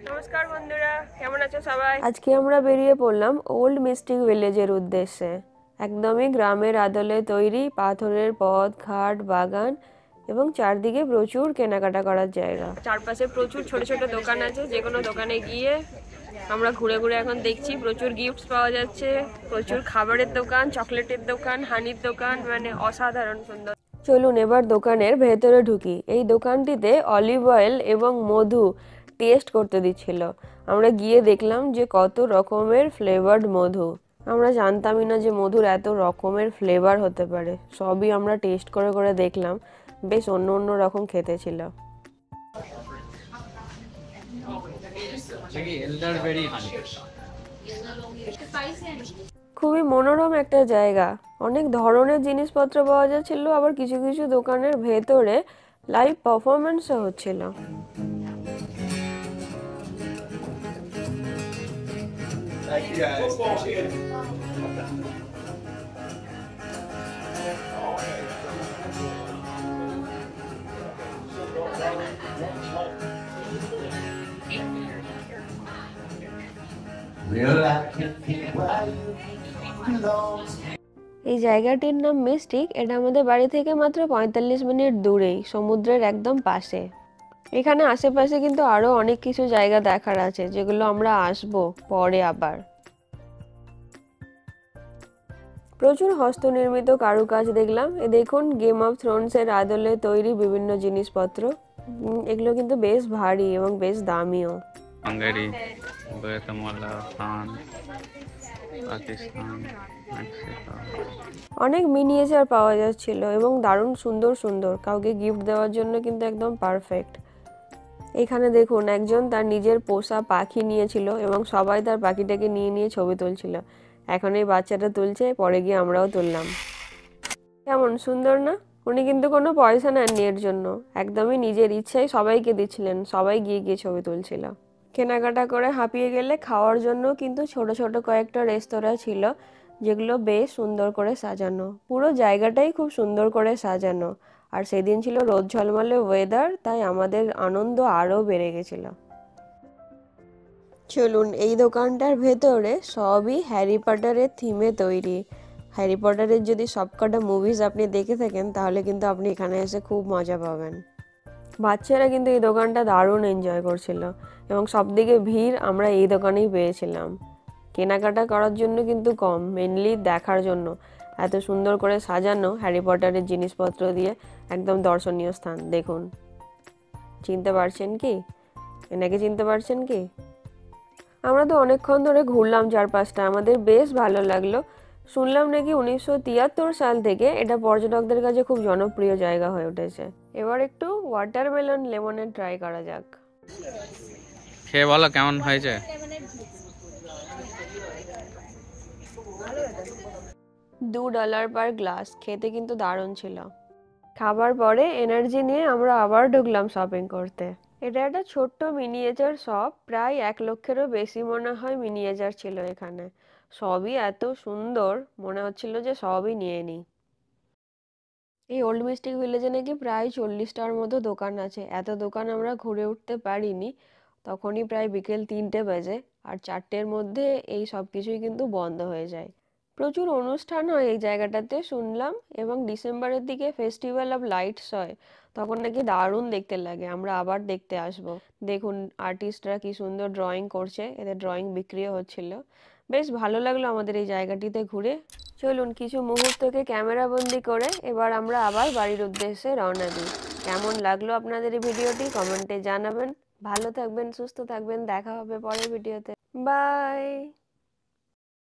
নমস্কার বন্ধুরা, কেমন আছো সবাই? আজকে আমরা বেরিয়ে পড়লাম ওল্ড মিস্টিক ভিলেজের উদ্দেশ্যে। একদমই গ্রামের আদলে তৈরি পাথরের পথ, ঘাট, বাগান এবং চারদিকে প্রচুর কেনাকাটা করার জায়গা। চারপাশে প্রচুর ছোট ছোট দোকান আছে, যে কোনো দোকানে গিয়ে আমরা ঘুরে ঘুরে এখন দেখছি প্রচুর গিফটস পাওয়া যাচ্ছে, প্রচুর খাবারের দোকান, চকলেটের দোকান, হানির দোকান, মানে অসাধারণ সুন্দর। চলুন এবার দোকানের ভেতরে ঢুকি। এই দোকানটিতে অলিভ অয়েল এবং মধু টেস্ট করতে দিচ্ছিল। আমরা গিয়ে দেখলাম যে কত রকমের ফ্লেভার্ড মধু। আমরা জানতামই না যে মধুর এত রকমের ফ্লেভার হতে পারে। সবই আমরা টেস্ট করে করে দেখলাম, বেশ অন্য অন্য রকম খেতে ছিল। খুবই মনোরম একটা জায়গা, অনেক ধরনের জিনিসপত্র পাওয়া যাচ্ছিল, আবার কিছু কিছু দোকানের ভেতরে লাইভ পারফরমেন্সও হচ্ছিল। এই জায়গাটির নাম মিস্টিক। এটা আমাদের বাড়ি থেকে মাত্র 45 মিনিট দূরেই, সমুদ্রের একদম পাশে। এখানে আশেপাশে কিন্তু আরো অনেক কিছু জায়গা দেখার আছে, যেগুলো আমরা আসবো পরে আবার। প্রচুর হস্তনির্মিত কারুকাজ দেখলাম। এ দেখুন, গেম অফ থ্রোনস এর আদলে তৈরি বিভিন্ন জিনিসপত্র। এগুলো কিন্তু বেশ ভারী এবং বেশ দামিও। Hungary, Guatemala, France, Pakistan, Mexico. অনেক মিনিয়েচার পাওয়া যাচ্ছিল এবং দারুণ সুন্দর সুন্দর, কাউকে গিফট দেওয়ার জন্য কিন্তু একদম পারফেক্ট। এখানে দেখুন, একজন তার নিজের পোষা পাখি নিয়েছিল এবং সবাই তার পাখিটাকে নিয়ে নিয়ে ছবি তুলছিল। এখন এই বাচ্চাটা তুলছে, পরে গিয়ে আমরাও তুললাম। কেমন সুন্দর না? উনি কিন্তু কোনো পয়সা নেননি এর জন্য, একদমই নিজের ইচ্ছায় সবাইকে দিচ্ছিলেন, সবাই গিয়ে গিয়ে ছবি তুলছিল। কেনাকাটা করে হাঁপিয়ে গেলে খাওয়ার জন্য কিন্তু ছোট ছোট কয়েকটা রেস্তোরাঁ ছিল, যেগুলো বেশ সুন্দর করে সাজানো। পুরো জায়গাটাই খুব সুন্দর করে সাজানো। আর সেদিন ছিল রোদ ঝলমলে ওয়েদার, তাই আমাদের আনন্দ আরও বেড়ে গেছিল। চলুন, এই দোকানটার ভেতরে সবই হ্যারি পটারের থিমে তৈরি। হ্যারি পটারের যদি সবকটা মুভিজ আপনি দেখে থাকেন, তাহলে কিন্তু আপনি এখানে এসে খুব মজা পাবেন। বাচ্চারা কিন্তু এই দোকানটা দারুণ এনজয় করছিল এবং সবদিকে ভিড় আমরা এই দোকানেই পেয়েছিলাম। কেনাকাটা করার জন্য কিন্তু কম, মেনলি দেখার জন্য। এত সুন্দর করে সাজানো হ্যারি পটারের জিনিসপত্র দিয়ে, একদম দর্শনীয় স্থান। দেখুন, চিনতে পারছেন কি? এনাকে চিনতে পারছেন কি? আমরা তো অনেকক্ষণ ধরে ঘুরলাম চারপাশটা, আমাদের বেশ ভালো লাগলো। শুনলাম নাকি 1973 সাল থেকে এটা পর্যটকদের কাছে খুব জনপ্রিয় জায়গা হয়ে উঠেছে। এবার একটু ওয়াটারমেলন লেমনেড ট্রাই করা যাক। খেয়ে বলো কেমন হয়েছে। $2 পার গ্লাস, খেতে কিন্তু দারুণ ছিল। খাবার পরে এনার্জি নিয়ে আমরা আবার ঢুকলাম শপিং করতে। এটা একটা ছোট্ট মিনিয়েচার শপ, প্রায় 1 লক্ষেরও বেশি মনে হয় মিনিয়েচার ছিল এখানে। সবই এত সুন্দর, মনে হচ্ছিল যে সবই নিয়ে নিই। এই ওল্ড মিস্টিক ভিলেজে নাকি প্রায় 40টার মতো দোকান আছে। এত দোকান আমরা ঘুরে উঠতে পারিনি, তখনই প্রায় বিকেল 3টে বাজে। আর 4টের মধ্যে এই সব কিছুই কিন্তু বন্ধ হয়ে যায়। প্রচুর অনুষ্ঠান হয় এই জায়গাটাতে শুনলাম, এবং ডিসেম্বরের দিকে ফেস্টিভ্যাল অফ লাইটস হয়, তখন নাকি দারুণ দেখতে লাগে। আমরা আবার দেখতে আসবো। দেখুন, আর্টিস্টরা কি সুন্দর ড্রয়িং করছে, এদের ড্রয়িং বিক্রিও হচ্ছিল। বেশ ভালো লাগলো আমাদের এই জায়গাটিতে ঘুরে। চলুন কিছু মুহূর্তকে ক্যামেরা বন্দি করে এবার আমরা আবার বাড়ির উদ্দেশ্যে রওনা দিই। কেমন লাগলো আপনাদের এই ভিডিওটি কমেন্টে জানাবেন। ভালো থাকবেন, সুস্থ থাকবেন, দেখা হবে পরের ভিডিওতে। বাই।